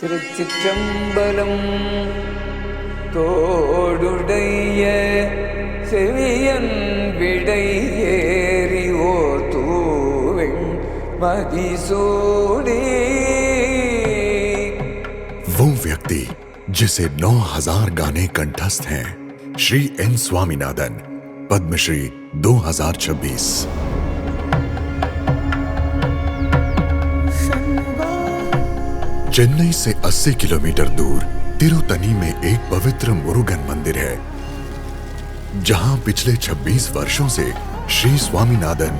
திருச்சிற்றம்பலம் தோடுடைய செவியன் விடை ஏறி ஓர் தூவெண் மதிசூடி। वो व्यक्ति जिसे 9000 गाने कंठस्थ हैं, श्री एन स्वामीनाथन, पद्मश्री 2026। चेन्नई से 80 किलोमीटर दूर तिरुतनी में एक पवित्र मुरुगन मंदिर है, जहां पिछले 26 वर्षों से श्री स्वामीनाथन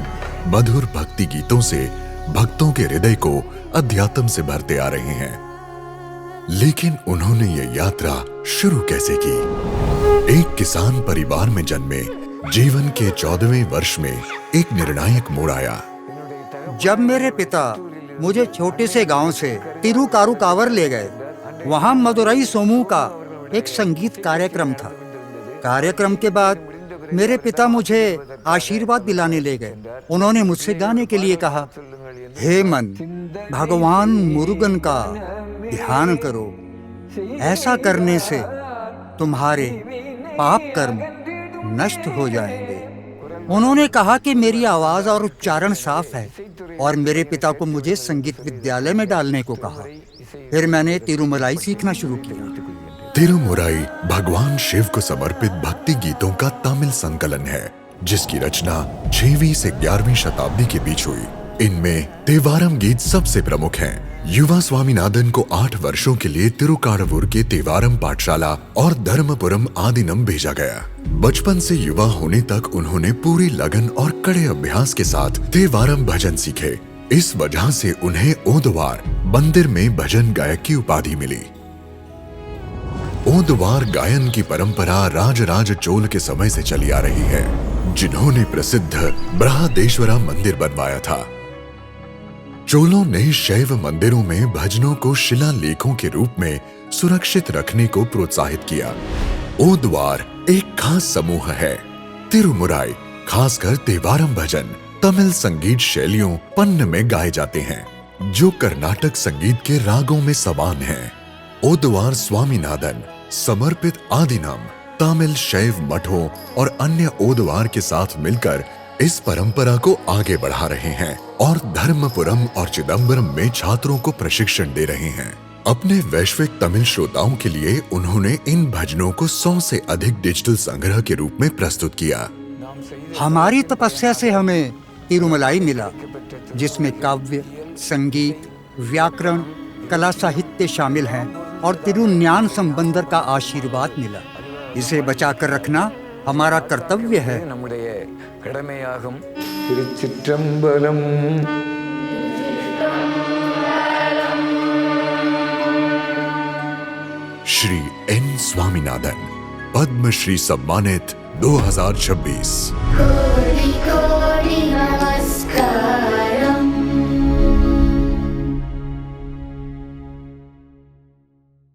मधुर भक्ति गीतों से भक्तों के हृदय को अध्यात्म से भरते आ रहे हैं। लेकिन उन्होंने ये यात्रा शुरू कैसे की? एक किसान परिवार में जन्मे जीवन के 14वें वर्ष में एक निर्णायक मोड़ आया। जब मेरे पिता मुझे छोटे से गांव से तिरुकारुकावर ले गए, वहां मदुरई समूह का एक संगीत कार्यक्रम था। कार्यक्रम के बाद मेरे पिता मुझे आशीर्वाद दिलाने ले गए। उन्होंने मुझसे गाने के लिए कहा, हे मन, भगवान मुरुगन का ध्यान करो, ऐसा करने से तुम्हारे पाप कर्म नष्ट हो जाएंगे। उन्होंने कहा कि मेरी आवाज और उच्चारण साफ है और मेरे पिता को मुझे संगीत विद्यालय में डालने को कहा। फिर मैंने तिरुमलाई सीखना शुरू किया। तिरुमुराई भगवान शिव को समर्पित भक्ति गीतों का तमिल संकलन है, जिसकी रचना 6वीं से 11वीं शताब्दी के बीच हुई। इनमें तेवारम गीत सबसे प्रमुख हैं। युवा स्वामीनाथन को 8 वर्षों के लिए तिरुकाड़वूर के तेवारम पाठशाला और धर्मपुरम आदिनम भेजा गया। बचपन से युवा होने तक उन्होंने पूरी लगन और कड़े अभ्यास के साथ तेवारम भजन सीखे। इस वजह से उन्हें ओदवार मंदिर में भजन गायक की उपाधि मिली। ओदवार गायन की परंपरा राजराज चोल के समय से चली आ रही है, जिन्होंने प्रसिद्ध बृहदेश्वरा मंदिर बनवाया था। चोलों ने शैव मंदिरों में भजनों को शिलालेखों के रूप में सुरक्षित रखने को प्रोत्साहित किया। ओदवार एक खास समूह है। तिरुमुराई खासकर तेवारम भजन तमिल संगीत शैलियों पन्न में गाए जाते हैं, जो कर्नाटक संगीत के रागों में समान हैं। ओदवार स्वामीनाथन समर्पित आदिनम तमिल शैव मठों और अन्य ओदवार के साथ मिलकर इस परंपरा को आगे बढ़ा रहे हैं और धर्मपुरम और चिदम्बरम में छात्रों को प्रशिक्षण दे रहे हैं। अपने वैश्विक तमिल श्रोताओं के लिए उन्होंने इन भजनों को 100 से अधिक डिजिटल संग्रह के रूप में प्रस्तुत किया। हमारी तपस्या से हमें तिरुमलाई मिला, जिसमें काव्य, संगीत, व्याकरण, कला साहित्य शामिल हैं और तिरुज्ञान संबंधर का आशीर्वाद मिला। इसे बचाकर रखना हमारा कर्तव्य है। நம்முடைய கடமையாகும்। திருச்சிற்றம்பலம்। श्री एन स्वामीनाथन, पद्मश्री सम्मानित 2026।